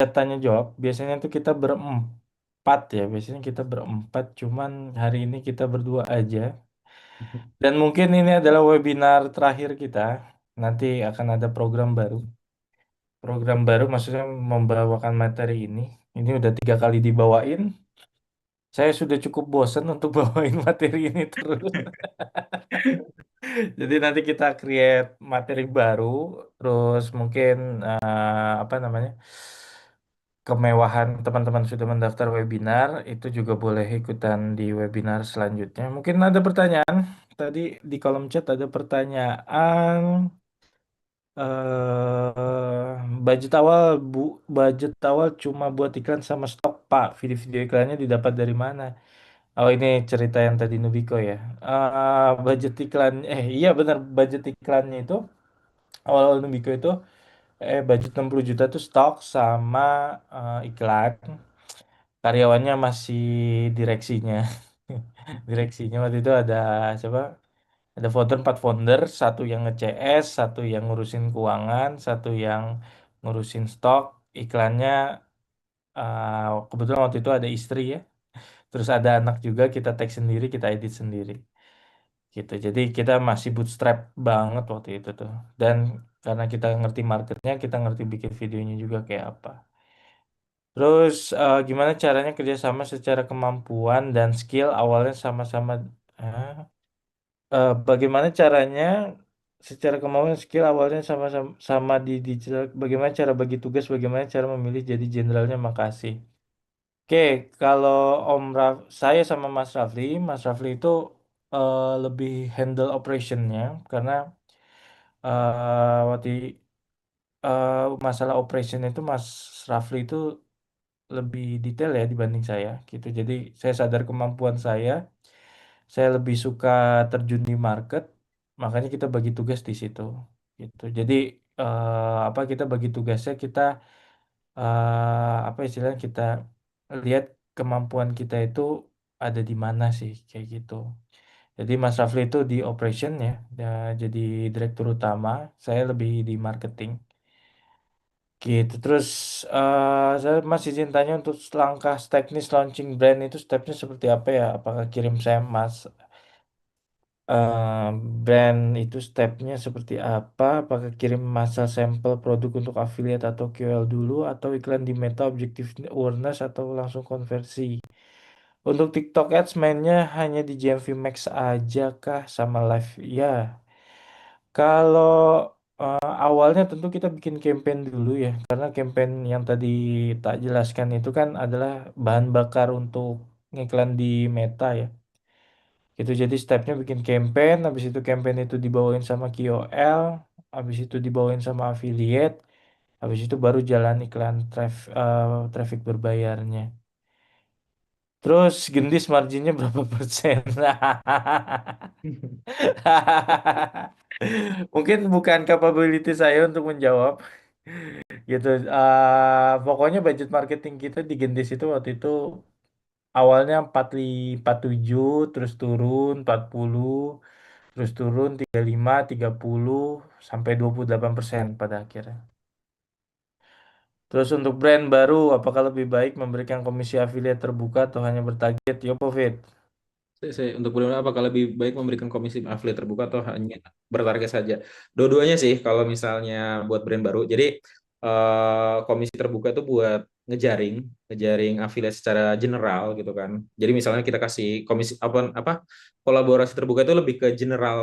tanya jawab, biasanya tuh kita berempat ya, biasanya kita berempat, cuman hari ini kita berdua aja. Dan mungkin ini adalah webinar terakhir kita. Nanti akan ada program baru. Program baru maksudnya membawakan materi ini. Ini udah 3 kali dibawain. Saya sudah cukup bosan untuk bawain materi ini terus. Jadi nanti kita create materi baru, terus mungkin apa namanya, kemewahan teman-teman sudah mendaftar webinar, itu juga boleh ikutan di webinar selanjutnya. Mungkin ada pertanyaan, tadi di kolom chat ada pertanyaan, budget awal budget awal cuma buat iklan sama stok Pak, video-video iklannya didapat dari mana? Oh ini cerita yang tadi Nubiko ya. Budget iklan, iya benar budget iklannya itu awal-awal Nubiko itu budget 60 juta tuh stok sama iklan. Karyawannya masih direksinya. Direksinya waktu itu ada coba ada founder 4 founder, satu yang nge-CS, satu yang ngurusin keuangan, satu yang ngurusin stok. Iklannya kebetulan waktu itu ada istri ya. Terus ada anak juga kita tag sendiri, kita edit sendiri. Gitu. Jadi kita masih bootstrap banget waktu itu tuh. Dan karena kita ngerti marketnya, kita ngerti bikin videonya juga kayak apa. Terus gimana caranya kerjasama secara kemampuan dan skill awalnya sama-sama. eh, Bagaimana caranya secara kemampuan skill awalnya sama-sama sama di digital. Bagaimana cara bagi tugas? Bagaimana cara memilih jadi jenderalnya? Makasih. Oke, kalau saya sama Mas Rafli itu lebih handle operationnya karena waktu masalah operation itu Mas Rafli itu lebih detail ya dibanding saya gitu. Jadi saya sadar kemampuan saya lebih suka terjun di market, makanya kita bagi tugas di situ gitu. Jadi apa kita bagi tugasnya kita apa istilahnya kita lihat kemampuan kita itu ada di mana sih kayak gitu. Jadi Mas Rafli itu di operation ya, jadi direktur utama, saya lebih di marketing. Gitu. Terus saya masih izin tanya untuk langkah teknis launching brand itu stepnya seperti apa ya? Apakah kirim saya Mas eh, brand itu stepnya seperti apa? Apakah kirim masa sampel produk untuk affiliate atau KOL dulu atau iklan di Meta Objective Awareness atau langsung konversi? Untuk TikTok Ads mainnya hanya di GMV Max aja kah sama live? Ya, kalau awalnya tentu kita bikin campaign dulu ya, karena campaign yang tadi tak jelaskan itu kan adalah bahan bakar untuk ngiklan di Meta ya. Itu jadi stepnya bikin campaign, habis itu campaign itu dibawain sama KOL, habis itu dibawain sama affiliate, habis itu baru jalan iklan traffic berbayarnya. Terus gendis marginnya berapa persen? Mungkin bukan capability saya untuk menjawab gitu. Pokoknya budget marketing kita di Gendis itu waktu itu awalnya 47, terus turun 40, terus turun 35, 30 sampai 28% pada akhirnya. Terus untuk brand baru, apakah lebih baik memberikan komisi affiliate terbuka atau hanya bertarget? Yopovit. Untuk benar apakah lebih baik memberikan komisi affiliate terbuka atau hanya bertarget saja? Dua-duanya sih kalau misalnya buat brand baru. Jadi komisi terbuka itu buat ngejaring, ngejaring affiliate secara general gitu kan. Jadi misalnya kita kasih komisi apa kolaborasi terbuka itu lebih ke general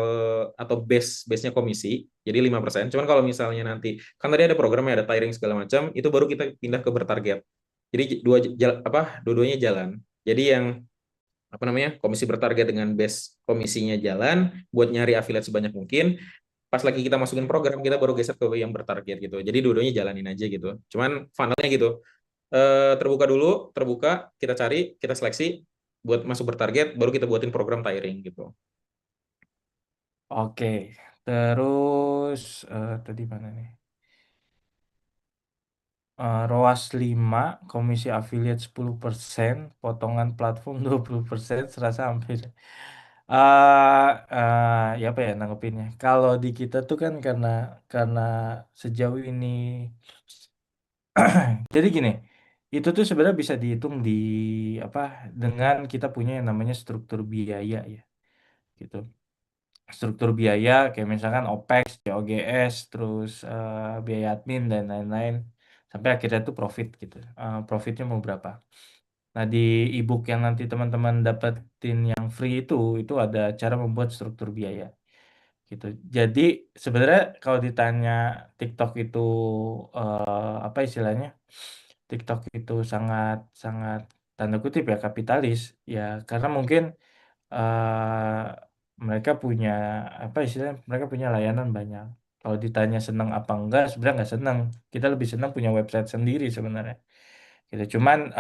atau base-nya komisi. Jadi 5%. Cuman kalau misalnya nanti kan tadi ada programnya ada tiering segala macam, itu baru kita pindah ke bertarget. Jadi dua-duanya jalan. Jadi yang apa namanya komisi bertarget dengan base komisinya jalan buat nyari affiliate sebanyak mungkin, pas lagi kita masukin program kita baru geser ke yang bertarget gitu, jadi dua-duanya jalanin aja gitu, cuman funnelnya gitu. Terbuka dulu, terbuka, kita cari, kita seleksi buat masuk bertarget, baru kita buatin program tiring gitu. Oke, terus tadi mana nih? ROAS 5, komisi affiliate 10%, potongan platform 20%, serasa hampir. Ya apa ya nanggepinnya? Kalau di kita tuh kan karena sejauh ini Jadi gini, itu tuh sebenarnya bisa dihitung di apa dengan kita punya yang namanya struktur biaya ya, gitu. Struktur biaya kayak misalkan OPEX, COGS, terus biaya admin dan lain-lain sampai akhirnya tuh profit gitu. Profitnya mau berapa? Nah, di ebook yang nanti teman-teman dapetin yang free itu ada cara membuat struktur biaya gitu. Jadi sebenarnya kalau ditanya TikTok itu apa istilahnya? TikTok itu sangat sangat tanda kutip ya kapitalis ya karena mungkin eh, mereka punya apa istilahnya mereka punya layanan banyak. Kalau ditanya senang apa enggak, sebenarnya nggak senang. Kita lebih senang punya website sendiri sebenarnya. Gitu. Cuman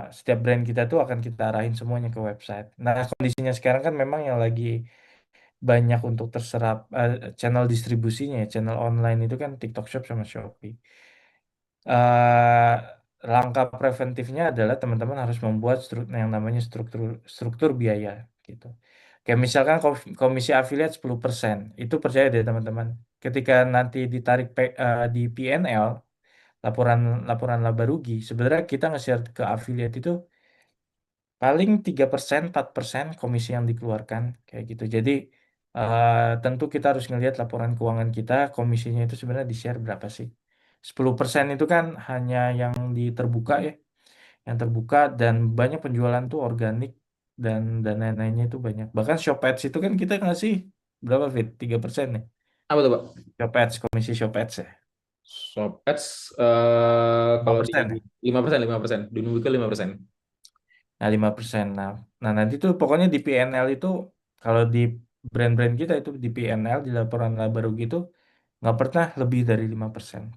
setiap brand kita tuh akan kita arahin semuanya ke website. Nah, kondisinya sekarang kan memang yang lagi banyak untuk terserap channel distribusinya ya, channel online itu kan TikTok Shop sama Shopee. eh Langkah preventifnya adalah teman-teman harus membuat yang namanya struktur struktur biaya gitu. Kayak misalkan komisi afiliat 10%, itu percaya deh teman-teman. Ketika nanti ditarik di PNL, laporan laporan laba rugi, sebenarnya kita nge-share ke afiliat itu paling 3%, 4% komisi yang dikeluarkan kayak gitu. Jadi tentu kita harus ngelihat laporan keuangan kita, komisinya itu sebenarnya di-share berapa sih? 10% itu kan hanya yang di terbuka ya, yang terbuka dan banyak penjualan tuh organik dan lain-lainnya itu banyak. Bahkan Shop Ads itu kan kita ngasih berapa Fit? 3% nih. Apa tuh, Pak? Shop Ads, komisi Shop Ads ya. Shop Ads lima kalau di persen ya. 5%, di Nubika 5%. Nah, 5%. Nah, nanti tuh pokoknya di PNL itu kalau di brand-brand kita itu di PNL di laporan laba rugi itu nggak pernah lebih dari 5%.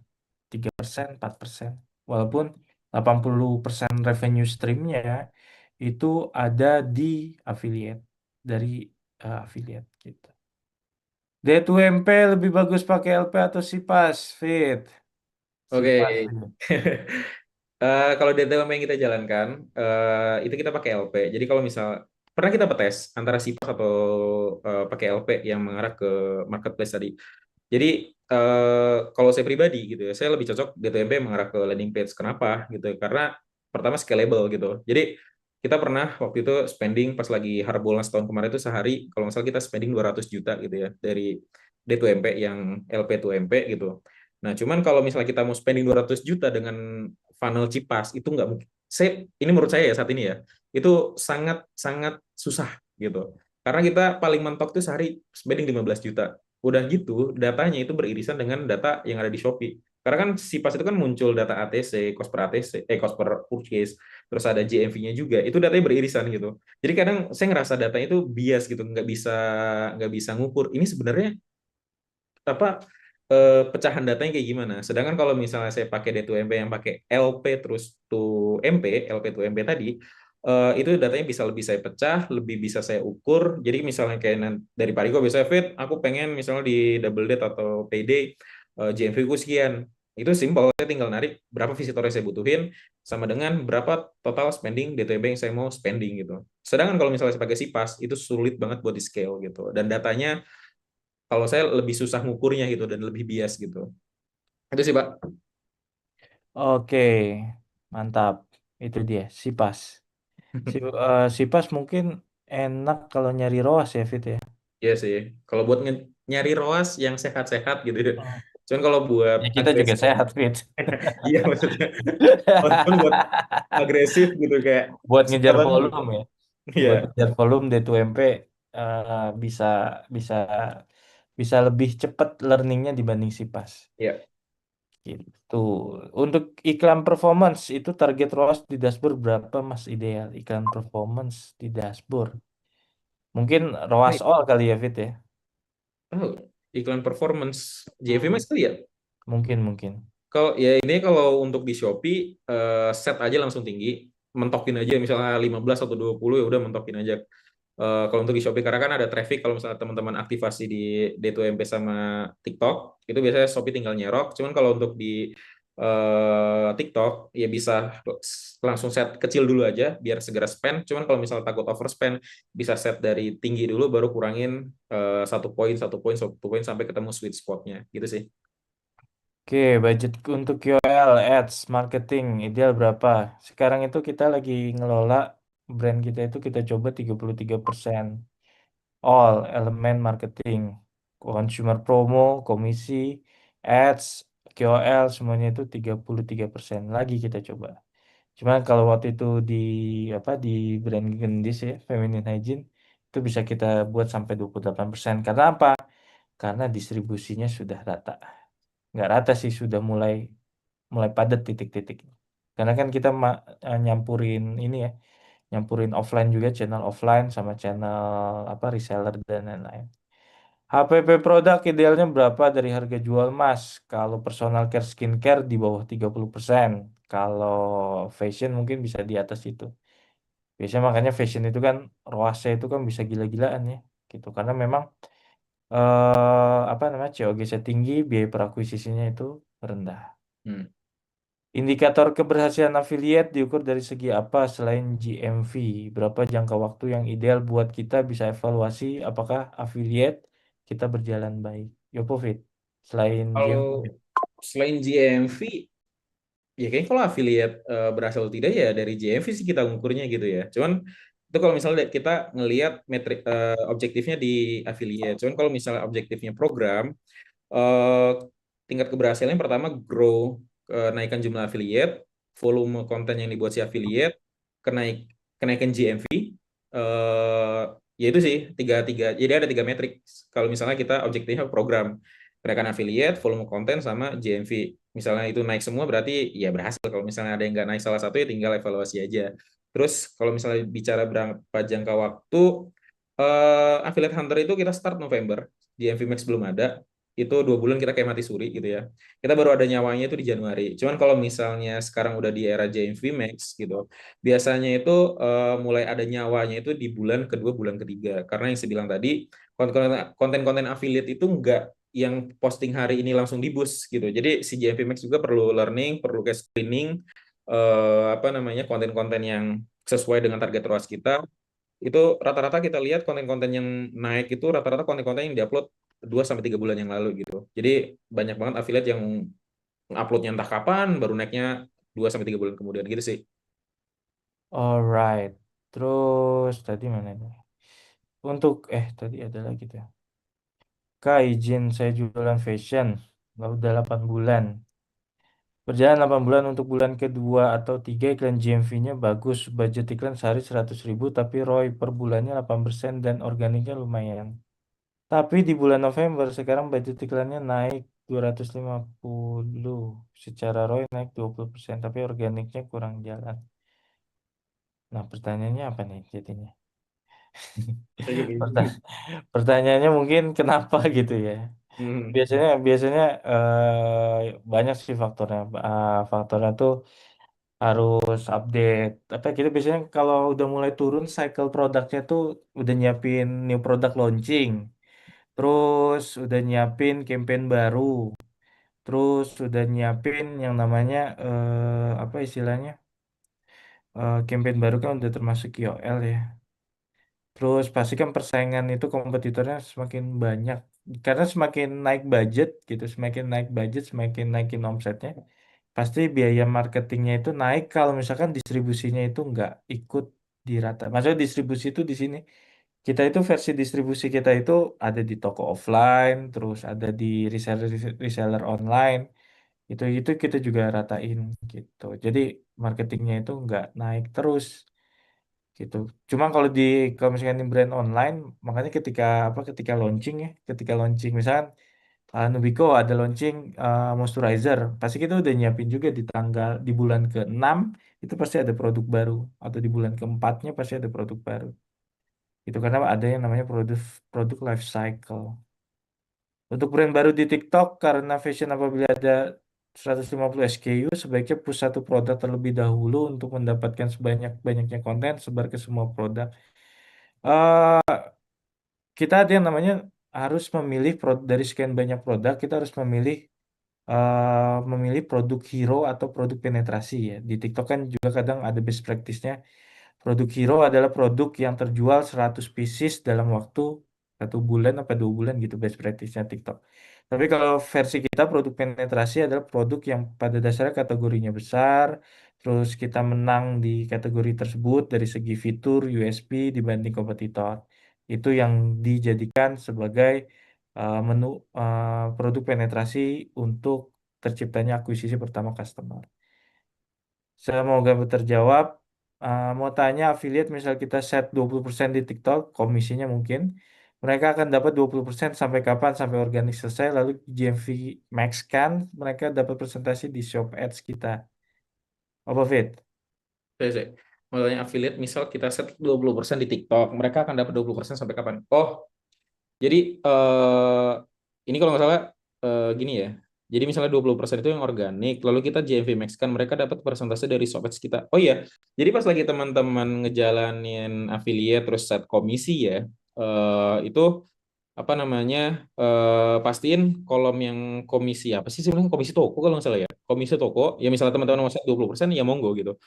3%, 4%. Walaupun 80% revenue streamnya itu ada di affiliate dari affiliate gitu. D2MP lebih bagus pakai LP atau SIPAS, Fit? Oke. SIPAS. Fit. Kalau DTM yang kita jalankan, itu kita pakai LP. Jadi kalau misal pernah kita tes antara SIPAS atau pakai LP yang mengarah ke marketplace tadi. Jadi kalau saya pribadi gitu ya, saya lebih cocok DTMP mengarah ke landing page. Kenapa gitu? Karena pertama scalable gitu. Jadi kita pernah waktu itu spending pas lagi Harbolnas tahun kemarin itu sehari kalau nggak salah kita spending 200 juta gitu ya dari D2MP yang LP2MP gitu. Nah, cuman kalau misalnya kita mau spending 200 juta dengan funnel Cipas itu nggak mungkin. Ini menurut saya ya saat ini ya, itu sangat sangat susah gitu. Karena kita paling mentok tuh sehari spending 15 juta. Udah gitu, datanya itu beririsan dengan data yang ada di Shopee. Karena kan Sipas itu kan muncul data ATC, cost per ATC, cost per purchase, terus ada GMV-nya juga. Itu datanya beririsan gitu. Jadi kadang saya ngerasa datanya itu bias gitu, nggak bisa ngukur. Ini sebenarnya apa pecahan datanya kayak gimana. Sedangkan kalau misalnya saya pakai D2MP yang pakai LP terus to MP, LP to MP tadi, itu datanya bisa lebih saya pecah, lebih bisa saya ukur. Jadi misalnya kayak dari Parigo biasanya Fit, aku pengen misalnya di Double Date atau Payday GMV ku sekian. Itu simpel, saya tinggal narik berapa visitor yang saya butuhin sama dengan berapa total spending D2MP yang saya mau spending gitu. Sedangkan kalau misalnya saya pakai Sipas, itu sulit banget buat di scale gitu. Dan datanya kalau saya lebih susah ngukurnya gitu dan lebih bias gitu. Itu sih, Pak. Oke, mantap. Itu dia, SIPAS. SIPAS mungkin enak kalau nyari ROAS ya, Fit ya. Iya sih. Kalau buat nyari ROAS yang sehat-sehat gitu. Hmm. Cuman kalau buat Ya kita juga agresif, sehat, Fit. iya maksudnya. Cuman buat agresif gitu kayak Buat ngejar sekarang, volume ya. iya, Buat ngejar volume D2MP bisa bisa bisa lebih cepat learningnya dibanding SIPAS. iya. Gitu. Untuk iklan performance itu target ROAS di dashboard berapa Mas ideal? Iklan performance di dashboard. Mungkin ROAS Nih, all kali ya Fit ya. oh, iklan performance JV Hmm. Mas kali ya? Mungkin mungkin. Kalau ya ini kalau untuk di Shopee set aja langsung tinggi, mentokin aja misalnya 15 atau 20 ya udah mentokin aja. Kalau untuk di Shopee karena kan ada traffic kalau misalnya teman-teman aktivasi di D2MP sama TikTok itu biasanya Shopee tinggal nyerok. Cuman kalau untuk di TikTok ya bisa langsung set kecil dulu aja biar segera spend. Cuman kalau misalnya takut overspend bisa set dari tinggi dulu baru kurangin 1 poin 1 poin 1 poin sampai ketemu sweet spotnya gitu sih. Oke, budget untuk KOL, ads, marketing, ideal berapa? Sekarang itu kita lagi ngelola brand kita itu kita coba 33% all elemen marketing, consumer promo, komisi, ads, KOL semuanya itu 33% lagi kita coba. Cuman kalau waktu itu di apa di brand Gendis ya, Feminine Hygiene itu bisa kita buat sampai 28%. Karena apa? Karena distribusinya sudah rata. Nggak rata sih, sudah mulai mulai padat titik-titik. Karena kan kita nyampurin ini ya, nyampurin offline juga, channel offline sama channel apa reseller dan lain-lain. HPP produk idealnya berapa dari harga jual Mas? Kalau personal care skincare di bawah 30%. Kalau fashion mungkin bisa di atas itu. Biasanya makanya fashion itu kan ROAS-nya itu kan bisa gila-gilaan ya gitu. Karena memang apa namanya COGS-nya tinggi, biaya per akuisisinya itu rendah. Hmm. Indikator keberhasilan affiliate diukur dari segi apa selain GMV? Berapa jangka waktu yang ideal buat kita bisa evaluasi apakah affiliate kita berjalan baik? Yopovit, selain Kalau GMV. selain GMV, ya kayaknya kalau affiliate berhasil atau tidak ya dari GMV sih kita ngukurnya gitu ya. Cuman itu kalau misalnya kita ngelihat metrik objektifnya di affiliate. Cuman kalau misalnya objektifnya program, eh, tingkat keberhasilannya pertama grow, kenaikan jumlah affiliate, volume konten yang dibuat si affiliate, kenaikan GMV, ya itu sih tiga tiga. Jadi ada tiga metrik. Kalau misalnya kita objektifnya program, kenaikan affiliate, volume konten sama GMV. Misalnya itu naik semua berarti ya berhasil. Kalau misalnya ada yang nggak naik salah satu ya tinggal evaluasi aja. Terus kalau misalnya bicara berapa jangka waktu, affiliate hunter itu kita start November, GMV Max belum ada, itu 2 bulan kita kayak mati suri gitu ya. Kita baru ada nyawanya itu di Januari. Cuman kalau misalnya sekarang udah di era JMV Max gitu, biasanya itu mulai ada nyawanya itu di bulan kedua, bulan ketiga. Karena yang saya bilang tadi, konten-konten affiliate itu enggak yang posting hari ini langsung di boost gitu. Jadi si JMV Max juga perlu learning, perlu kayak screening apa namanya konten-konten yang sesuai dengan target ROAS kita. Itu rata-rata kita lihat konten-konten yang naik itu rata-rata konten-konten yang diupload 2 sampai 3 bulan yang lalu gitu. Jadi banyak banget affiliate yang uploadnya entah kapan, baru naiknya 2 sampai 3 bulan kemudian gitu sih. Alright. Terus tadi mana nih? Untuk tadi ada lagi tuh. Kak, izin saya jualan fashion. Udah 8 bulan. Berjalan 8 bulan untuk bulan kedua atau tiga iklan GMV-nya bagus. Budget iklan sehari 100.000 tapi ROI per bulannya 8% dan organiknya lumayan. Tapi di bulan November sekarang budget iklannya naik 250. Secara ROI naik 20% tapi organiknya kurang jalan. Nah, pertanyaannya apa nih jadinya? Saya juga Perta- bingung. Pertanyaannya mungkin kenapa gitu ya? Hmm. Biasanya banyak sih faktornya. Faktornya tuh harus update. Apa kita biasanya kalau udah mulai turun cycle produknya tuh udah nyiapin new product launching, terus udah nyiapin campaign baru, terus udah nyiapin yang namanya apa istilahnya campaign baru kan udah termasuk KOL ya. Terus pasti kan persaingan itu kompetitornya semakin banyak karena semakin naik budget gitu, semakin naik budget, semakin naikin omsetnya, pasti biaya marketingnya itu naik kalau misalkan distribusinya itu nggak ikut di rata. Maksudnya distribusi itu di sini kita itu versi distribusi kita itu ada di toko offline, terus ada di reseller reseller online. Itu kita juga ratain gitu. Jadi marketingnya itu nggak naik terus gitu. Cuma kalau misalkan di brand online, makanya ketika launching ya, ketika launching misalkan Nubico ada launching moisturizer, pasti kita udah nyiapin juga di bulan ke-6 itu pasti ada produk baru atau di bulan ke-4-nya pasti ada produk baru. Itu karena ada yang namanya produk produk life cycle. Untuk brand baru di TikTok karena fashion apabila ada 150 SKU sebaiknya push satu produk terlebih dahulu untuk mendapatkan sebanyak-banyaknya konten sebar ke semua produk. eh Kita ada yang namanya harus memilih dari sekian banyak produk, kita harus memilih produk hero atau produk penetrasi ya. Di TikTok kan juga kadang ada best practice-nya. Produk hero adalah produk yang terjual 100 pieces dalam waktu 1 bulan atau 2 bulan gitu best practice-nya TikTok. Tapi kalau versi kita produk penetrasi adalah produk yang pada dasarnya kategorinya besar, terus kita menang di kategori tersebut dari segi fitur USP dibanding kompetitor. Itu yang dijadikan sebagai menu produk penetrasi untuk terciptanya akuisisi pertama customer. Semoga terjawab. Mau tanya affiliate misal kita set 20% di TikTok, komisinya mungkin. Mereka akan dapat 20% sampai kapan? Sampai organik selesai, lalu GMV max kan, mereka dapat presentasi di Shop Ads kita. Apa Fit? Saya. Modelnya affiliate, misal kita set 20% di TikTok, mereka akan dapat 20% sampai kapan? Oh, jadi ini kalau nggak salah gini ya. Jadi misalnya 20% itu yang organik, lalu kita GMV Max kan mereka dapat persentase dari Shopets kita. Oh iya, jadi pas lagi teman-teman ngejalanin affiliate terus set komisi ya, itu apa namanya, pastiin kolom yang komisi apa sih sebenarnya, komisi toko kalau nggak salah ya. Komisi toko, ya misalnya teman-teman mau set 20% ya monggo gitu.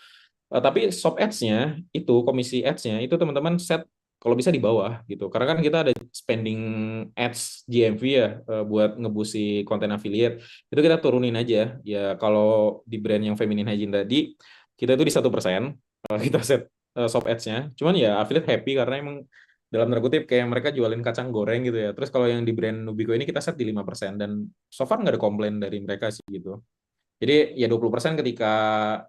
Tapi shop ads-nya itu, komisi ads-nya itu teman-teman set kalau bisa di bawah gitu. Karena kan kita ada spending ads GMV ya, buat ngebusi konten affiliate. Itu kita turunin aja. Ya kalau di brand yang feminine hygiene tadi, kita itu di 1%, kita set shop ads-nya. Cuman ya affiliate happy karena emang dalam tanda kutip kayak mereka jualin kacang goreng gitu ya. Terus kalau yang di brand Nubico ini kita set di 5% dan so far nggak ada komplain dari mereka sih gitu. Jadi ya 20% ketika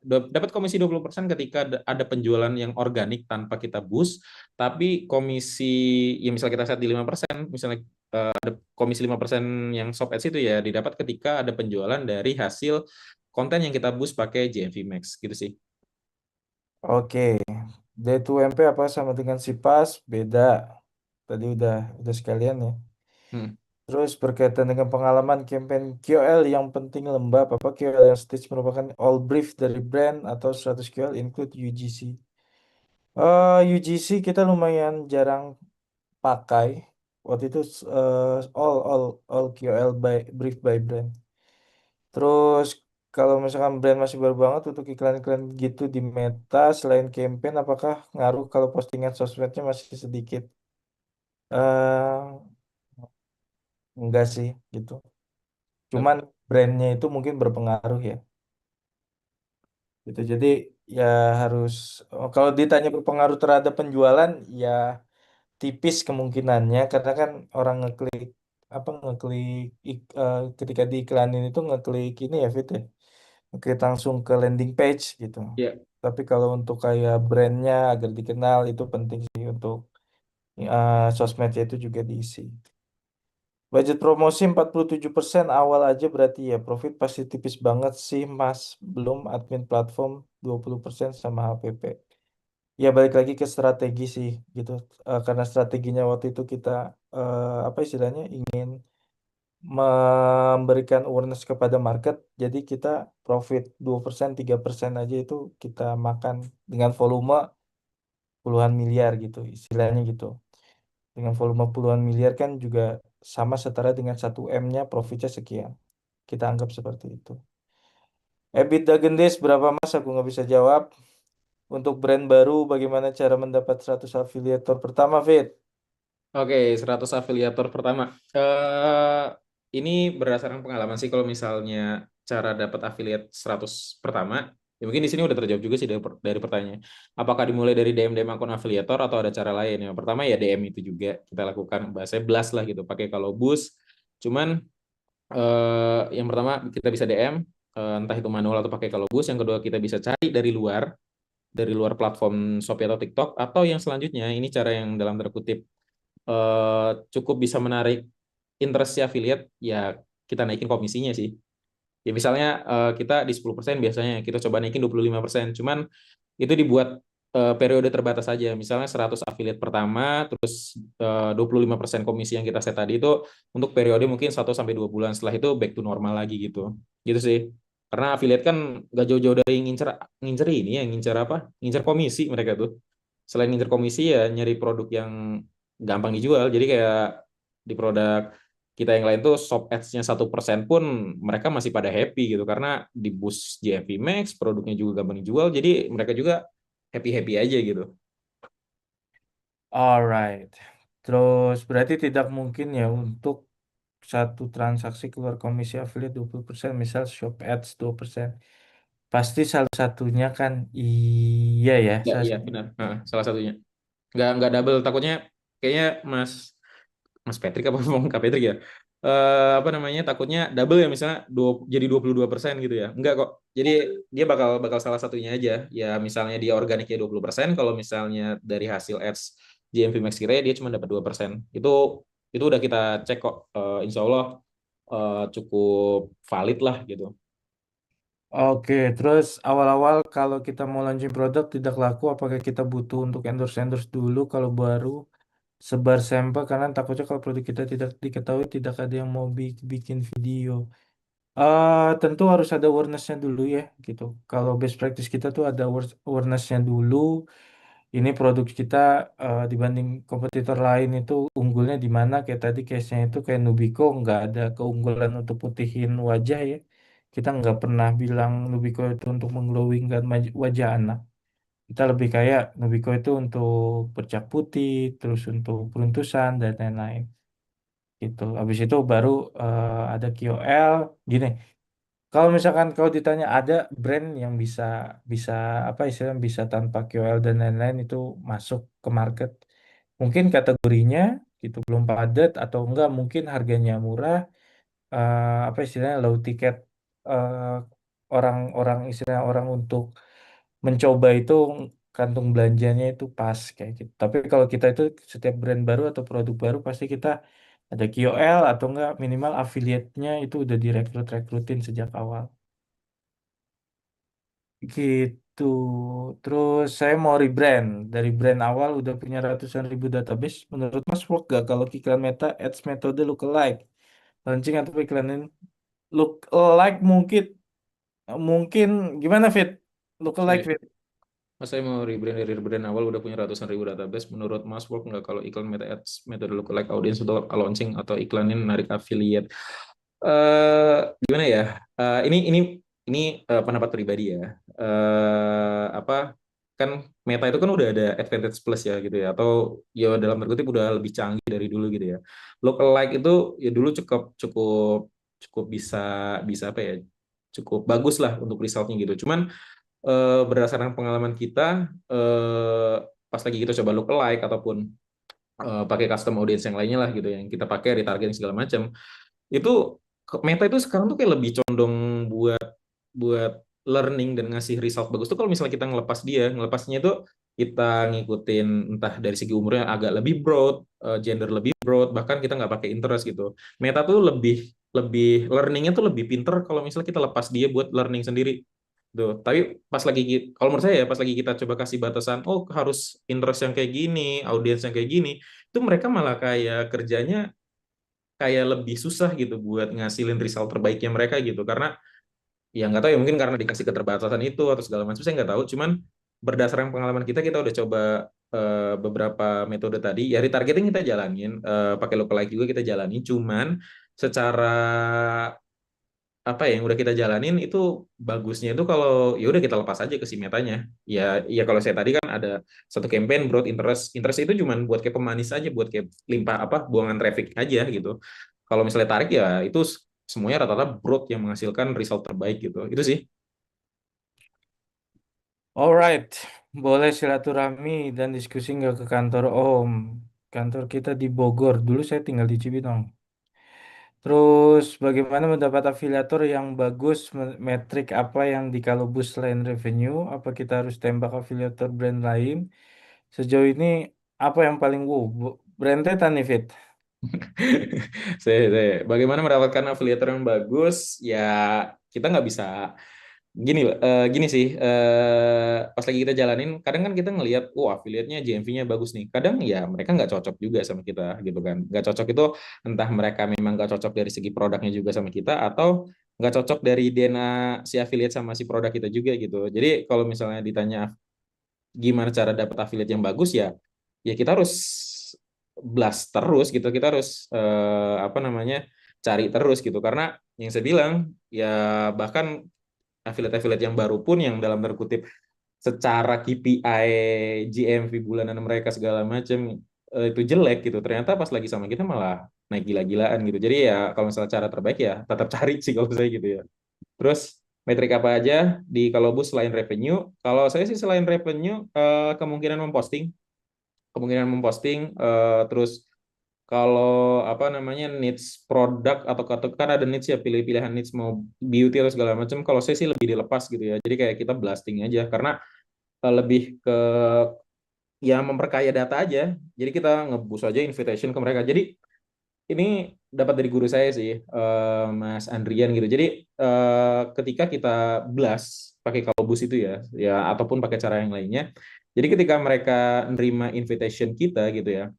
dapat komisi 20% ketika ada penjualan yang organik tanpa kita boost, tapi komisi ya misal kita set di 5%, misalnya komisi 5% yang shop ads itu ya didapat ketika ada penjualan dari hasil konten yang kita boost pakai JMV Max gitu sih. Oke, D2MP apa sama dengan Sipas? Beda. Tadi udah sekalian ya. Hmm. Terus berkaitan dengan pengalaman campaign QL yang penting lembab, apa QL yang stage merupakan all brief dari brand atau 100 QL include UGC. UGC kita lumayan jarang pakai. Waktu itu all QL by brief by brand. Terus kalau misalkan brand masih baru banget untuk iklan-iklan gitu di Meta selain campaign, apakah ngaruh kalau postingan sosmednya masih sedikit? eh Enggak sih gitu. Cuman brandnya itu mungkin berpengaruh ya. Gitu. Jadi ya harus kalau ditanya berpengaruh terhadap penjualan ya tipis kemungkinannya karena kan orang ngeklik ketika diiklanin itu ngeklik ini ya Fit ya. Ngeklik langsung ke landing page gitu. Ya, Tapi kalau untuk kayak brandnya agar dikenal itu penting sih untuk sosmednya itu juga diisi. Budget promosi 47% awal aja berarti ya profit pasti tipis banget sih Mas. Belum admin platform 20% sama HPP. Ya balik lagi ke strategi sih gitu. Karena strateginya waktu itu kita apa istilahnya ingin memberikan awareness kepada market. Jadi kita profit 2% 3% aja itu kita makan dengan volume puluhan miliar gitu istilahnya gitu. Dengan volume puluhan miliar kan juga sama setara dengan 1 M-nya profitnya sekian. Kita anggap seperti itu. EBITDA gendis berapa Mas? Aku nggak bisa jawab. Untuk brand baru, bagaimana cara mendapat 100 afiliator pertama, Fit? oke, 100 afiliator pertama. Eh ini berdasarkan pengalaman sih kalau misalnya cara dapat affiliate 100 pertama, ya mungkin di sini udah terjawab juga sih dari pertanyaan. Apakah dimulai dari DM-DM akun afiliator atau ada cara lain? Yang pertama ya DM itu juga kita lakukan, bahasanya blast lah gitu, pakai kalau boost. Cuman yang pertama kita bisa DM, entah itu manual atau pakai kalau boost. Yang kedua kita bisa cari dari luar platform Shopee atau TikTok, atau yang selanjutnya ini cara yang dalam tanda kutip cukup bisa menarik interest si affiliate, ya kita naikin komisinya sih. Ya misalnya kita di 10% biasanya kita coba naikin 25%. Cuman itu dibuat periode terbatas saja. Misalnya 100 affiliate pertama, terus 25% komisi yang kita set tadi itu untuk periode mungkin 1 sampai 2 bulan. Setelah itu back to normal lagi gitu. Gitu sih. Karena affiliate kan gak jauh-jauh dari ngincer ngincer ini ya, ngincer apa? Ngincer komisi mereka tuh. Selain ngincer komisi ya nyari produk yang gampang dijual. Jadi kayak di produk kita yang lain tuh shop ads-nya 1% pun mereka masih pada happy gitu karena di boost JFV Max, produknya juga gampang dijual, jadi mereka juga happy-happy aja gitu. Alright. Terus berarti tidak mungkin ya untuk satu transaksi keluar komisi affiliate 20%, misal Shop Ads 2%. Pasti salah satunya kan iya ya, Ya, salah iya satu. benar. Salah satunya. Nggak double. Takutnya kayaknya Mas Mas Patrick apa ngomong Kak Patrick ya? Apa namanya? Takutnya double ya misalnya jadi 22% gitu ya. Enggak kok. Jadi dia bakal bakal salah satunya aja. Ya misalnya dia organiknya 20%, kalau misalnya dari hasil ads GMV Max Kira dia cuma dapat 2%. Itu udah kita cek kok. Insya Allah cukup valid lah gitu. Oke, terus awal-awal kalau kita mau launching produk tidak laku, apakah kita butuh untuk endorse dulu kalau baru sebar sampel karena takutnya kalau produk kita tidak diketahui tidak ada yang mau bikin video. Tentu harus ada awareness-nya dulu ya, gitu. Kalau best practice kita tuh ada awareness-nya dulu. Ini produk kita dibanding kompetitor lain itu unggulnya di mana? Kayak tadi case-nya itu kayak Nubico nggak ada keunggulan untuk putihin wajah ya. Kita nggak pernah bilang Nubico itu untuk mengglowingkan wajah anak. Kita lebih kayak Nubico itu untuk bercak putih, terus untuk peruntusan dan lain-lain gitu. Habis itu baru ada KOL. Gini, kalau misalkan kau ditanya ada brand yang bisa bisa apa istilahnya bisa tanpa KOL dan lain-lain itu masuk ke market. Mungkin kategorinya gitu belum padat atau enggak mungkin harganya murah apa istilahnya low ticket eh, orang-orang istilah orang untuk mencoba itu kantung belanjanya itu pas kayak gitu. Tapi kalau kita itu setiap brand baru atau produk baru pasti kita ada KOL atau enggak minimal affiliate-nya itu udah direkrut-rekrutin sejak awal. Gitu. Terus saya mau rebrand. Dari brand awal udah punya ratusan ribu database. Menurut Mas work gak kalau iklan Meta Ads metode lookalike? Launching atau iklanin lookalike mungkin mungkin gimana Fit? Lookalike Saya Fit. Mas saya mau rebrand dari rebrand awal udah punya ratusan ribu database. Menurut Mas work nggak kalau iklan Meta Ads metode lookalike audience untuk launching atau iklanin narik affiliate? Gimana ya? Ini pendapat pribadi ya. Apa kan Meta itu kan udah ada advantage plus ya gitu ya, atau ya dalam tanda kutip udah lebih canggih dari dulu gitu ya. Lookalike itu ya dulu cukup cukup cukup bisa bisa apa ya? Cukup bagus lah untuk resultnya gitu. Cuman berdasarkan pengalaman kita pas lagi kita coba lookalike ataupun pakai custom audience yang lainnya lah gitu yang kita pakai retargeting segala macam itu Meta itu sekarang tuh kayak lebih condong buat buat learning dan ngasih result bagus tuh kalau misalnya kita ngelepas dia, ngelepasnya itu kita ngikutin entah dari segi umurnya agak lebih broad, gender lebih broad, bahkan kita nggak pakai interest gitu. Meta tuh lebih lebih learningnya tuh lebih pinter kalau misalnya kita lepas dia buat learning sendiri. Tuh. Tapi pas lagi kalau menurut saya ya pas lagi kita coba kasih batasan, oh harus interest yang kayak gini, audiens yang kayak gini, itu mereka malah kayak kerjanya kayak lebih susah gitu buat ngasilin result terbaiknya mereka gitu karena ya nggak tahu ya mungkin karena dikasih keterbatasan itu atau segala macam saya nggak tahu cuman berdasarkan pengalaman kita udah coba beberapa metode tadi ya retargeting kita jalanin pakai lookalike juga kita jalanin cuman secara apa ya yang udah kita jalanin itu bagusnya itu kalau ya udah kita lepas aja ke si metanya ya ya kalau saya tadi kan ada satu campaign broad interest interest itu cuman buat kayak pemanis aja buat kayak limpah apa buangan traffic aja gitu kalau misalnya tarik ya itu semuanya rata-rata broad yang menghasilkan result terbaik gitu itu sih. Alright, boleh silaturahmi dan diskusi nggak ke kantor Om. Kantor kita di Bogor. Dulu saya tinggal di Cibinong. Terus bagaimana mendapat afiliator yang bagus, metrik apa yang dikalobus selain revenue? Apa kita harus tembak afiliator brand lain? Sejauh ini apa yang paling wow? Brandnya Tanifit. Bagaimana mendapatkan afiliator yang bagus ya kita nggak bisa gini sih pas lagi kita jalanin kadang kan kita ngelihat affiliate-nya GMV-nya bagus nih kadang ya mereka nggak cocok juga sama kita gitu kan nggak cocok itu entah mereka memang nggak cocok dari segi produknya juga sama kita atau nggak cocok dari DNA si affiliate sama si produk kita juga gitu jadi kalau misalnya ditanya gimana cara dapat affiliate yang bagus ya ya kita harus blast terus gitu kita harus apa namanya cari terus gitu karena yang saya bilang ya bahkan affiliate-affiliate yang baru pun yang dalam tanda kutip secara KPI GMV bulanan mereka segala macam itu jelek gitu ternyata pas lagi sama kita malah naik gila-gilaan gitu. Jadi ya kalau misalnya cara terbaik ya tetap cari sih kalau saya gitu ya. Terus metrik apa aja di Kalobus selain revenue? Kalau saya sih selain revenue, kemungkinan memposting, terus kalau apa namanya needs produk atau kan ada needs ya, pilih-pilihan needs mau beauty atau segala macam. Kalau saya sih lebih dilepas gitu ya. Jadi kayak kita blasting aja karena lebih ke ya memperkaya data aja. Jadi kita ngebus aja invitation ke mereka. Jadi ini dapat dari guru saya sih, Mas Andrian gitu. Jadi ketika kita blast pakai Kalbus itu ya, ya ataupun pakai cara yang lainnya. Jadi ketika mereka nerima invitation kita gitu ya,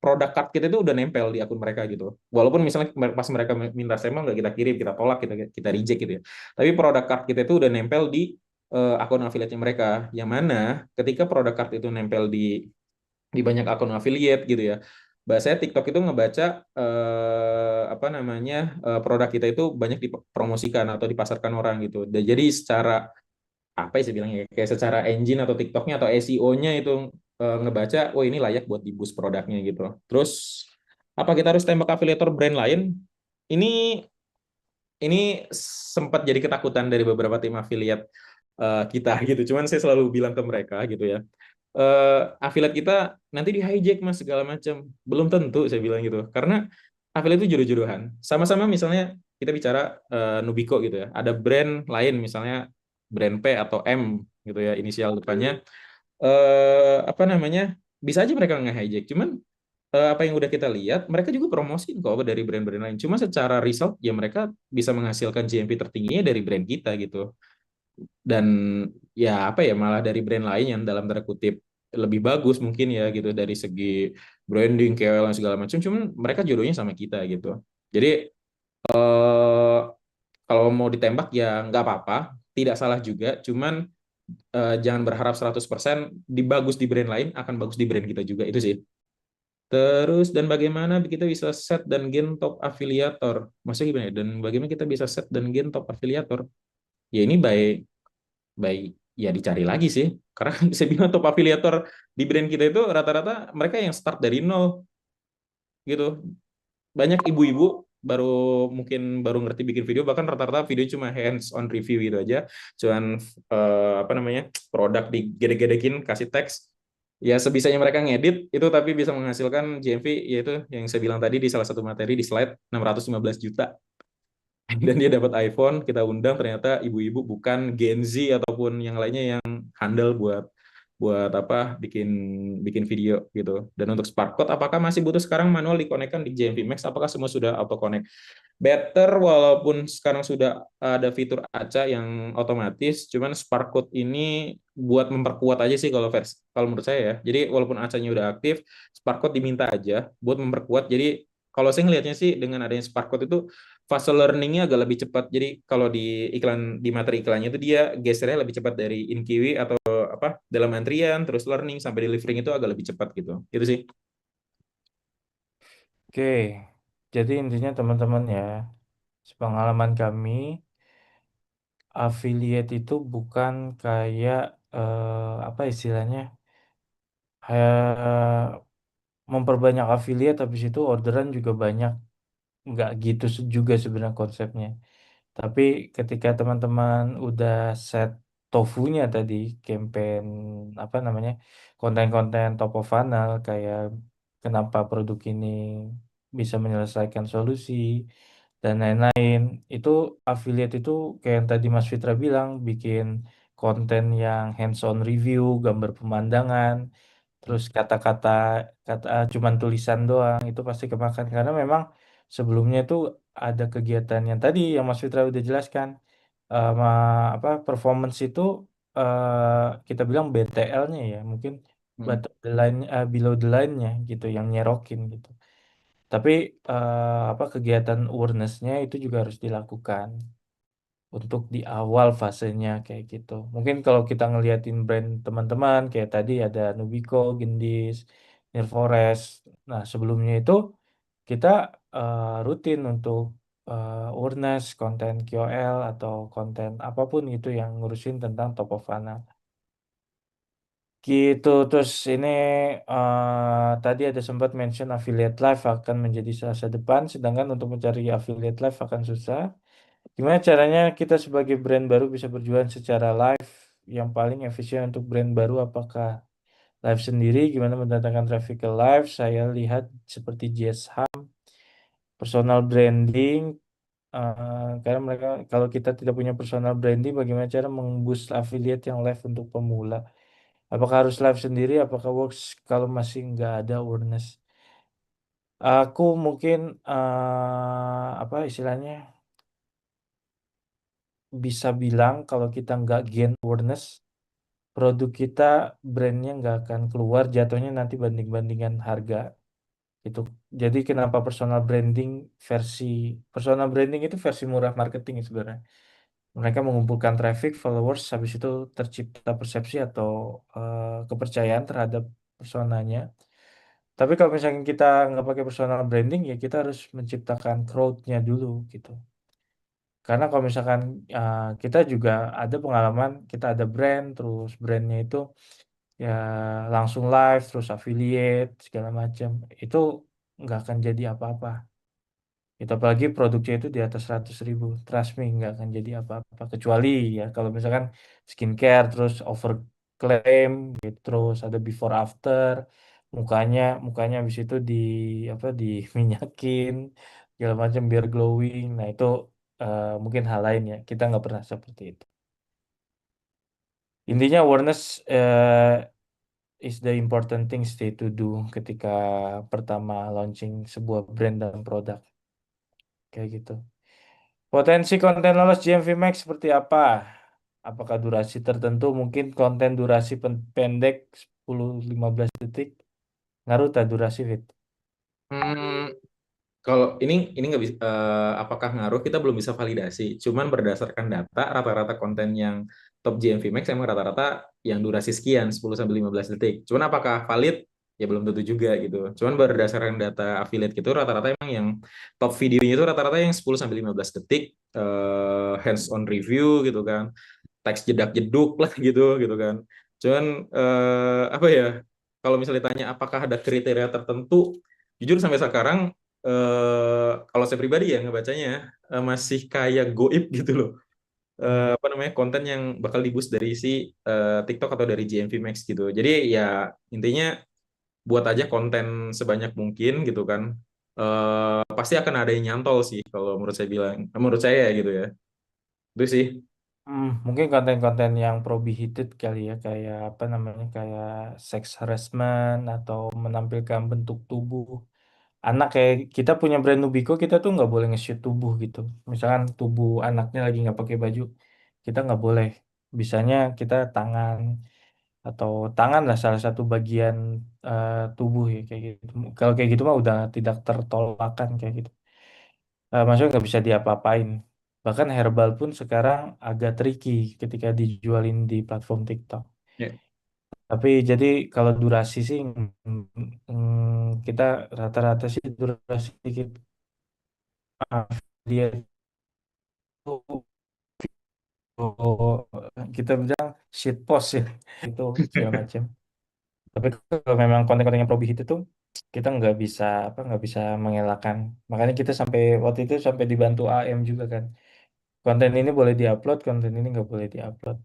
produk card kita itu udah nempel di akun mereka gitu. Walaupun misalnya pas mereka minta sampel nggak kita kirim, kita tolak, kita reject gitu ya. Tapi produk card kita itu udah nempel di akun affiliate-nya mereka. Yang mana ketika produk card itu nempel di banyak akun affiliate gitu ya. Bahasanya TikTok itu ngebaca apa namanya produk kita itu banyak dipromosikan atau dipasarkan orang gitu. Dan jadi secara apa ya saya bilangnya kayak secara engine atau TikToknya atau SEO-nya itu ngebaca, oh ini layak buat di boost produknya gitu. Terus apa kita harus tembak afiliator brand lain? Ini ini sempat jadi ketakutan dari beberapa tim affiliate kita gitu. Cuman saya selalu bilang ke mereka gitu ya, affiliate kita nanti di hijack mas segala macam. Belum tentu saya bilang gitu. Karena affiliate itu jodoh-jodohan. Sama-sama misalnya kita bicara Nubico gitu ya. Ada brand lain misalnya brand P atau M gitu ya inisial depannya. Apa namanya? Bisa aja mereka nge-hijack. Cuman apa yang udah kita lihat, mereka juga promosiin kok dari brand-brand lain. Cuma secara result ya mereka bisa menghasilkan GMV tertingginya dari brand kita gitu. Dan ya apa ya malah dari brand lain yang dalam tanda kutip lebih bagus mungkin ya gitu dari segi branding, KOL dan segala macam. Cuman mereka jodohnya sama kita gitu. Jadi eh, kalau mau ditembak ya nggak apa-apa, tidak salah juga. Cuman jangan berharap 100% di bagus di brand lain akan bagus di brand kita juga itu sih. Terus dan bagaimana kita bisa set dan gain top afiliator? Maksudnya gimana ya? Dan bagaimana kita bisa set dan gain top afiliator? Ya ini baik ya dicari lagi sih. Karena saya bilang top afiliator di brand kita itu rata-rata mereka yang start dari nol gitu. Banyak ibu-ibu baru ngerti bikin video, bahkan rata-rata video cuma hands on review gitu aja. Cuman apa namanya? Produk digede-gedekin kasih teks. Ya sebisanya mereka ngedit itu tapi bisa menghasilkan GMV yaitu yang saya bilang tadi di salah satu materi di slide 615 juta. Dan dia dapat iPhone, kita undang ternyata ibu-ibu bukan Gen Z ataupun yang lainnya yang handal buat buat apa bikin bikin video gitu. Dan untuk Sparkcode apakah masih butuh sekarang manual dikonekkan di JMP Max? Apakah semua sudah auto connect? Better walaupun sekarang sudah ada fitur ACA yang otomatis, cuman Sparkcode ini buat memperkuat aja sih kalau menurut saya ya. Jadi walaupun ACA-nya udah aktif, Sparkcode diminta aja buat memperkuat. Jadi kalau saya ngelihatnya sih dengan adanya Sparkcode itu fase learning-nya agak lebih cepat. Jadi kalau di materi iklannya itu dia gesernya lebih cepat dari InKiwi atau apa dalam antrian terus learning sampai delivering itu agak lebih cepat gitu. Itu sih. Oke, jadi intinya teman-teman ya, sepengalaman kami, affiliate itu bukan kayak apa istilahnya, kayak memperbanyak affiliate habis itu orderan juga banyak. Nggak gitu juga sebenarnya konsepnya. Tapi ketika teman-teman udah set tofunya tadi, campaign apa namanya, konten-konten top of funnel kayak kenapa produk ini bisa menyelesaikan solusi dan lain-lain, itu affiliate itu kayak yang tadi Mas Fitra bilang, bikin konten yang hands-on review, gambar pemandangan, terus kata cuman tulisan doang itu pasti kemakan karena memang sebelumnya itu ada kegiatan yang tadi yang Mas Fitra udah jelaskan, apa performance itu kita bilang BTL-nya ya mungkin Hmm. below the line-nya gitu yang nyerokin gitu. Tapi apa kegiatan awareness-nya itu juga harus dilakukan untuk di awal fasenya kayak gitu. Mungkin kalau kita ngeliatin brand teman-teman kayak tadi ada Nubico, Gendis, Nirforest. Nah, sebelumnya itu kita rutin untuk awareness, konten KOL atau konten apapun itu yang ngurusin tentang top of funnel. Gitu, terus ini tadi ada sempat mention affiliate live akan menjadi sasa depan, sedangkan untuk mencari affiliate live akan susah. Gimana caranya kita sebagai brand baru bisa berjualan secara live yang paling efisien untuk brand baru? Apakah live sendiri? Gimana mendatangkan traffic ke live? Saya lihat seperti JSH, personal branding, karena mereka kalau kita tidak punya personal branding, bagaimana cara memboost affiliate yang live untuk pemula? Apakah harus live sendiri? Apakah works kalau masih nggak ada awareness? Aku mungkin apa istilahnya bisa bilang kalau kita nggak gain awareness, produk kita brandnya nggak akan keluar. Jatuhnya nanti banding-bandingan harga itu. Jadi kenapa personal branding itu versi murah marketing sebenarnya. Mereka mengumpulkan traffic, followers, habis itu tercipta persepsi atau kepercayaan terhadap personanya. Tapi kalau misalnya kita nggak pakai personal branding, ya kita harus menciptakan crowd-nya dulu gitu. Karena kalau misalkan kita juga ada pengalaman, kita ada brand, terus brandnya itu ya langsung live, terus affiliate, segala macam. Itu nggak akan jadi apa-apa. Itu apalagi produknya itu di atas 100.000. Trust me, nggak akan jadi apa-apa. Kecuali ya kalau misalkan skincare terus overclaim gitu, terus ada before after, mukanya mukanya habis itu di apa diminyakin segala macam biar glowing. Nah itu mungkin hal lain ya. Kita nggak pernah seperti itu. Intinya awareness is the important things to do ketika pertama launching sebuah brand dan produk kayak gitu. Potensi konten lolos GMV Max seperti apa? Apakah durasi tertentu? Mungkin konten durasi pendek 10-15 detik. Ngaruh tak durasi, Fit? Hmm, Kalau ini nggak bisa, apakah ngaruh kita belum bisa validasi. Cuman berdasarkan data, rata-rata konten yang top GMV Max emang rata-rata yang durasi sekian 10 sampai 15 detik. Cuman apakah valid? Ya belum tentu juga gitu. Cuman berdasarkan data affiliate gitu rata-rata emang yang top videonya itu rata-rata yang 10 sampai 15 detik, hands on review gitu kan. Teks jedak-jeduk lah gitu kan. Cuman apa ya? Kalau misalnya ditanya apakah ada kriteria tertentu, jujur sampai sekarang kalau saya pribadi ya ngebacanya masih kayak goib gitu loh. Hmm. Apa namanya konten yang bakal diboost dari si TikTok atau dari GMV Max gitu. Jadi ya intinya buat aja konten sebanyak mungkin gitu kan. Pasti akan ada yang nyantol sih kalau menurut saya gitu ya. Itu sih. Mungkin konten-konten yang prohibited kali ya, kayak apa namanya, kayak sex harassment atau menampilkan bentuk tubuh anak kayak kita punya brand Nubico, kita tuh nggak boleh nge-shoot tubuh gitu. Misalkan tubuh anaknya lagi nggak pakai baju, kita nggak boleh. Bisanya kita tangan atau tangan lah salah satu bagian tubuh ya kayak gitu. Kalau kayak gitu mah udah tidak tertolakkan kayak gitu. Maksudnya nggak bisa diapa-apain. Bahkan herbal pun sekarang agak tricky ketika dijualin di platform TikTok. Ya. Tapi jadi kalau durasi sih kita rata-rata sih durasi kita dia itu kita bilang shit post ya itu segala macam. Tapi kalau memang konten-konten yang prohibit itu kita nggak bisa apa nggak bisa mengelakkan. Makanya kita sampai waktu itu sampai dibantu AM juga kan. Konten ini boleh diupload, konten ini nggak boleh diupload.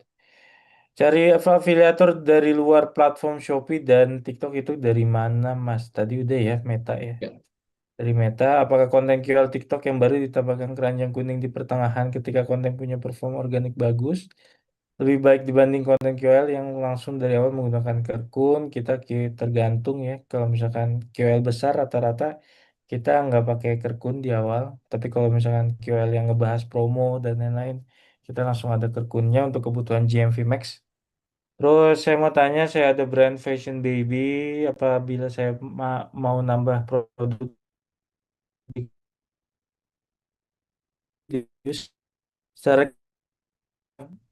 Cari afiliator dari luar platform Shopee dan TikTok itu dari mana, Mas? Tadi udah ya, Meta ya. Ya. Dari Meta, apakah konten QL TikTok yang baru ditambahkan keranjang kuning di pertengahan ketika konten punya perform organik bagus? Lebih baik dibanding konten QL yang langsung dari awal menggunakan Kerkun. Tergantung ya. Kalau misalkan QL besar rata-rata kita nggak pakai Kerkun di awal. Tapi kalau misalkan QL yang ngebahas promo dan lain-lain, kita langsung ada Kerkunnya untuk kebutuhan GMV Max. Terus saya mau tanya, saya ada brand Fashion Baby. Apabila saya mau nambah produk secara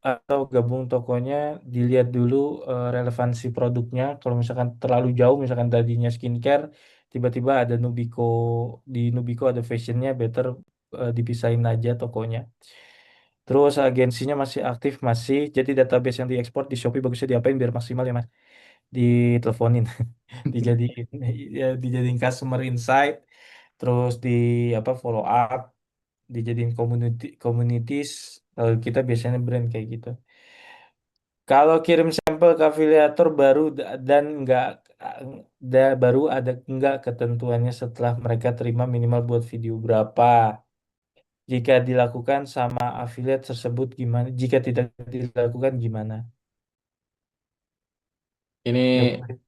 atau gabung tokonya, dilihat dulu relevansi produknya. Kalau misalkan terlalu jauh, misalkan tadinya skincare, tiba-tiba ada Nubico, di Nubico ada fashionnya, better dipisahin aja tokonya. Terus agensinya masih aktif, masih. Jadi database yang diekspor di Shopee bagusnya diapain biar maksimal ya, Mas? diteleponin, dijadiin ya, dijadiin customer insight, terus di apa follow up, dijadiin communities. Kalau kita biasanya brand kayak gitu. Kalau kirim sampel ke afiliator baru dan nggak baru ada nggak ketentuannya setelah mereka terima minimal buat video berapa. Jika dilakukan sama afiliat tersebut gimana? Jika tidak dilakukan gimana? Ini Nggak.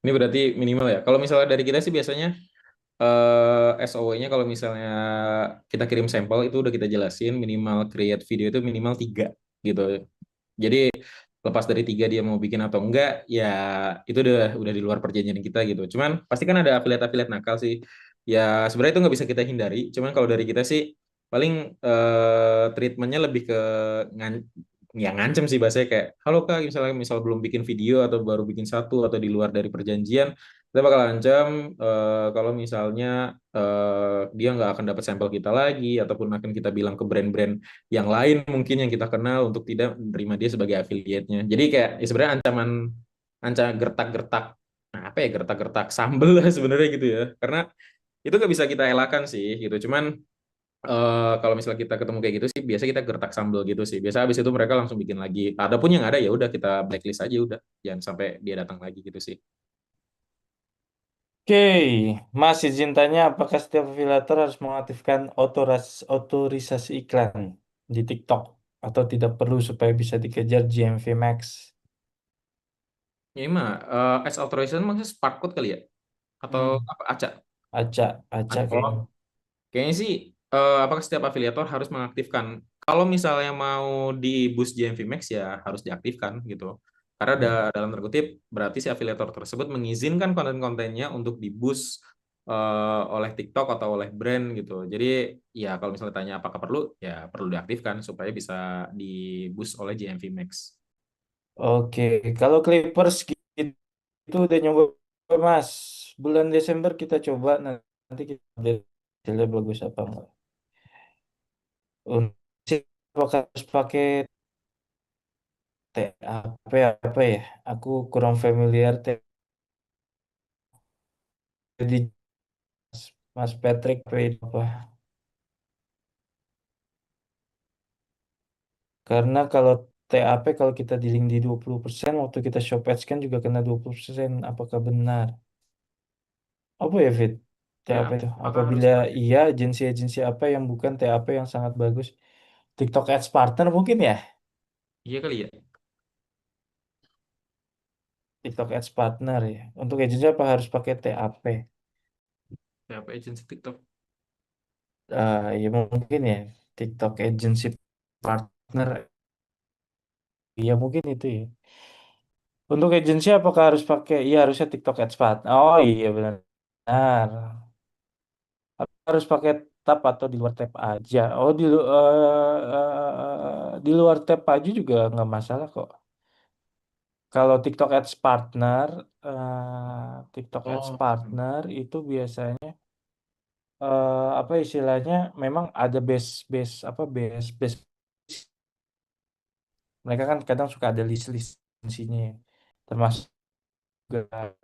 ini berarti minimal ya. Kalau misalnya dari kita sih biasanya SOW-nya kalau misalnya kita kirim sampel itu udah kita jelasin minimal create video itu minimal 3 gitu. Jadi lepas dari 3 dia mau bikin atau enggak ya itu udah di luar perjanjian kita gitu. Cuman pasti kan ada afiliat-afiliat nakal sih. Ya sebenarnya itu nggak bisa kita hindari. Cuman kalau dari kita sih paling treatmentnya lebih ke ngan ya ngancem sih bahasanya kayak halo kak misalnya misal belum bikin video atau baru bikin satu atau di luar dari perjanjian kita bakal ancam kalau misalnya dia nggak akan dapat sampel kita lagi ataupun akan kita bilang ke brand-brand yang lain mungkin yang kita kenal untuk tidak menerima dia sebagai afiliatnya. Jadi kayak ya sebenarnya ancaman gertak-gertak apa ya gertak-gertak sambel lah sebenarnya gitu ya. Karena itu nggak bisa kita elakkan sih gitu. Cuman kalau misalnya kita ketemu kayak gitu sih biasa kita gertak sambel gitu sih. Biasa habis itu mereka langsung bikin lagi. Adapun yang ada ya udah kita blacklist aja udah. Jangan sampai dia datang lagi gitu sih. Oke, Mas izin tanya apakah setiap afiliator harus mengaktifkan otorisasi iklan di TikTok atau tidak perlu supaya bisa dikejar GMV Max? Ini mah as authorization maksudnya smart code kali ya? Atau Hmm, apa acak? acak Oh, kayaknya. kayaknya sih, apakah setiap afiliator harus mengaktifkan? Kalau misalnya mau di boost GMV Max ya harus diaktifkan gitu. Karena dalam tanda kutip berarti si afiliator tersebut mengizinkan konten-kontennya untuk di boost oleh TikTok atau oleh brand gitu. Jadi ya kalau misalnya tanya apakah perlu, ya perlu diaktifkan supaya bisa di boost oleh GMV Max. Oke, kalau Clippers gitu udah nyoba Mas. Bulan Desember kita coba nanti kita update hasilnya bagus apa enggak. Untuk apakah harus pakai TAP apa ya? Aku kurang familiar jadi Mas Patrick itu apa? Karena kalau TAP kalau kita dealing di 20% waktu kita shop ads kan juga kena 20%. Apakah benar? Apa ya Fit? Ya, TAP itu. apakah harus Apabila pakai? iya agensi-agensi apa yang bukan TAP yang sangat bagus? TikTok Ads Partner mungkin ya? Iya kali ya. TikTok Ads Partner ya. Untuk agensi apa harus pakai TAP? Ya, apa agency TikTok? Ya mungkin ya. TikTok Agency Partner. Ya mungkin itu ya. Untuk agensi apakah harus pakai? Iya harusnya TikTok Ads Partner. Oh iya benar. Benar. Harus pakai tab atau di luar tab aja. Oh di luar tab aja juga nggak masalah kok. Kalau TikTok Ads Partner, TikTok Ads Oh, Partner itu biasanya apa istilahnya? Memang ada base base apa base base. Mereka kan kadang suka ada list-list isinya, ya. Termasuk juga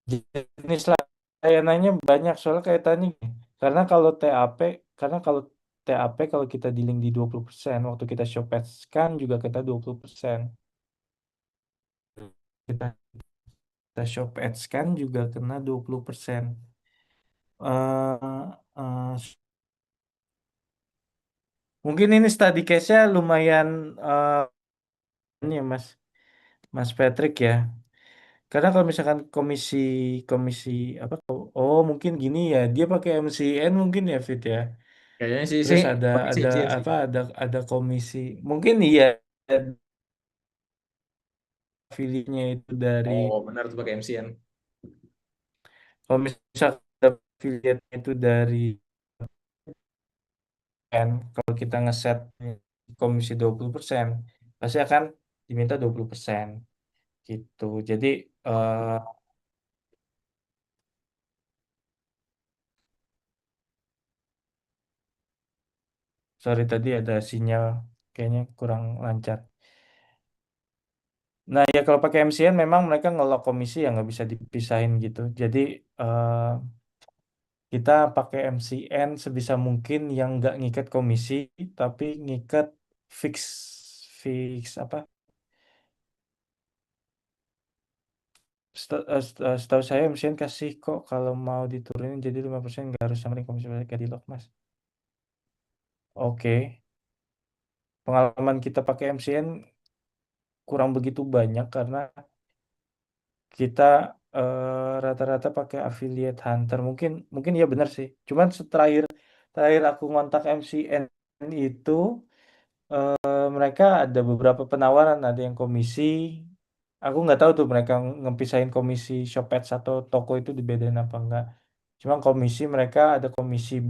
jenis layanannya banyak soalnya kayak tadi karena kalau TAP karena kalau TAP kalau kita dealing di 20% waktu kita shop ads kan juga kita 20% kita, kita shop ads kan juga kena 20%. eh eh, mungkin ini study case-nya lumayan ini ya Mas Mas Patrick ya karena kalau misalkan komisi komisi apa oh mungkin gini ya dia pakai MCN mungkin ya Fit ya. kayaknya sih Terus sih ada pakai sih ada MCN sih. apa ada komisi. Mungkin iya affiliate-nya itu dari Oh, benar tuh pakai MCN. kalau misalkan affiliate itu dari kan kalau kita ngeset komisi 20% pasti akan diminta 20% gitu. Jadi eh, Sorry tadi ada sinyal kayaknya kurang lancar. Nah ya kalau pakai MCN memang mereka ngelok komisi yang nggak bisa dipisahin gitu. Jadi eh, kita pakai MCN sebisa mungkin yang nggak ngikat komisi, tapi ngikat fix fix apa? Setahu saya MCN kasih kok kalau mau diturunin jadi 5% nggak harus sama komisi mereka di lock mas. Oke, pengalaman kita pakai MCN kurang begitu banyak karena kita rata-rata pakai affiliate hunter. Mungkin mungkin ya benar sih. Cuman terakhir aku ngontak MCN itu mereka ada beberapa penawaran, ada yang komisi. Aku nggak tahu tuh mereka ngepisahin komisi Shopee atau toko itu dibedain apa enggak. Cuma komisi mereka ada komisi,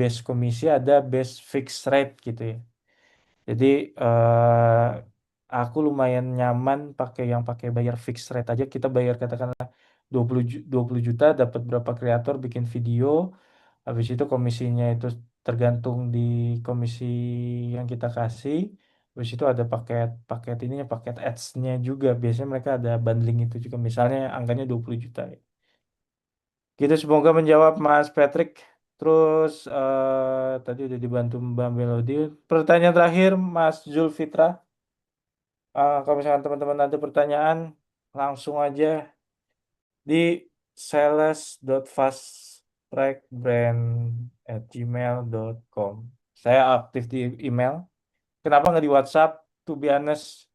ada base fixed rate gitu ya. Jadi aku lumayan nyaman pakai bayar fixed rate aja. Kita bayar katakanlah 20 juta dapat berapa kreator bikin video. Habis itu komisinya itu tergantung di komisi yang kita kasih. Habis itu ada paket ininya, paket ads-nya juga. Biasanya mereka ada bundling itu juga. Misalnya angkanya 20 juta. Gitu semoga menjawab Mas Patrick. Terus tadi udah dibantu Mbak Melody. Pertanyaan terakhir Mas Zulfitra. Kalau misalkan teman-teman ada pertanyaan, langsung aja di sales.fasttrackbrand@gmail.com. Saya aktif di email. Kenapa nggak di WhatsApp? To be honest,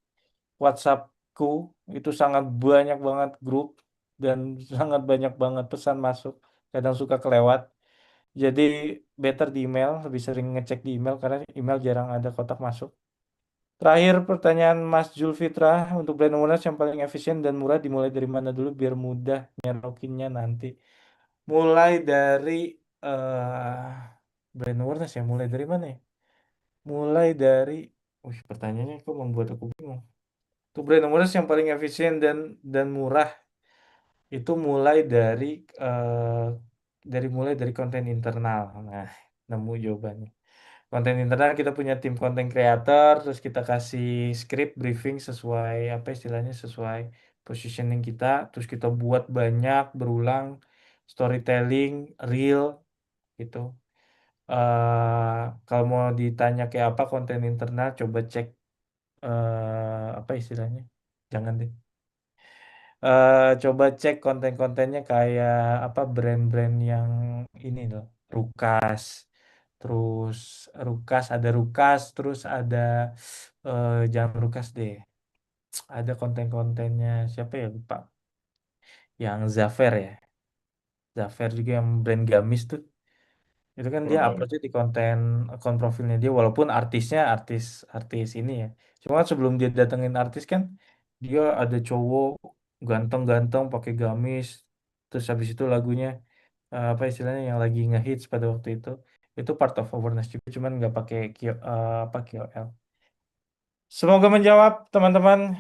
WhatsAppku itu sangat banyak banget grup dan sangat banyak banget pesan masuk. Kadang suka kelewat. Jadi better di email, lebih sering ngecek di email karena email jarang ada kotak masuk. Terakhir pertanyaan Mas Julfitra, untuk brand awareness yang paling efisien dan murah dimulai dari mana dulu biar mudah nyerokinnya nanti. Mulai dari eh brand awareness ya, mulai dari mana ya? Mulai dari, pertanyaannya kok membuat aku bingung. Untuk brand awareness yang paling efisien dan murah itu mulai dari konten internal. Nah, nemu jawabannya. Konten internal kita punya tim konten creator, terus kita kasih script briefing sesuai apa istilahnya sesuai positioning kita, terus kita buat banyak berulang storytelling real gitu. Kalau mau ditanya kayak apa konten internal, coba cek apa istilahnya? Jangan deh. Coba cek konten-kontennya kayak apa brand-brand yang ini loh, Rukas. Terus terus ada jangan Rukas deh. Ada konten-kontennya siapa ya lupa. Yang Zafer ya. Zafer juga yang brand gamis tuh. Itu kan dia Hmm. uploadnya di akun profilnya dia walaupun artisnya artis ini ya. Cuma kan sebelum dia datengin artis kan dia ada cowok ganteng-ganteng pakai gamis terus habis itu lagunya apa istilahnya yang lagi ngehits pada waktu itu part of awareness juga cuman nggak pakai apa KOL. Semoga menjawab teman-teman.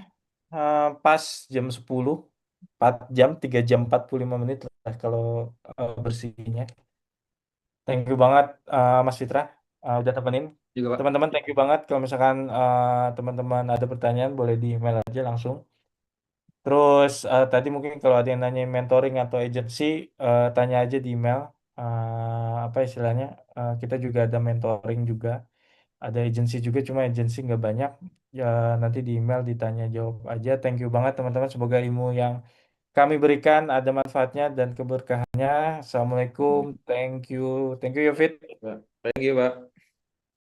Pas jam 10 4 jam 3 jam 45 menit lah kalau bersihnya. Thank you banget Mas Fitra udah temenin. Juga Pak. Teman-teman thank you banget kalau misalkan teman-teman ada pertanyaan boleh di email aja langsung. Terus tadi mungkin kalau ada yang nanya mentoring atau agency tanya aja di email. Apa istilahnya? Kita juga ada mentoring juga, ada agency juga cuma agency nggak banyak. Ya nanti di email ditanya jawab aja. Thank you banget teman-teman. Semoga ilmu yang kami berikan ada manfaatnya dan keberkahannya. Assalamualaikum. Thank you. Thank you Yovit. Pak. Thank you Pak.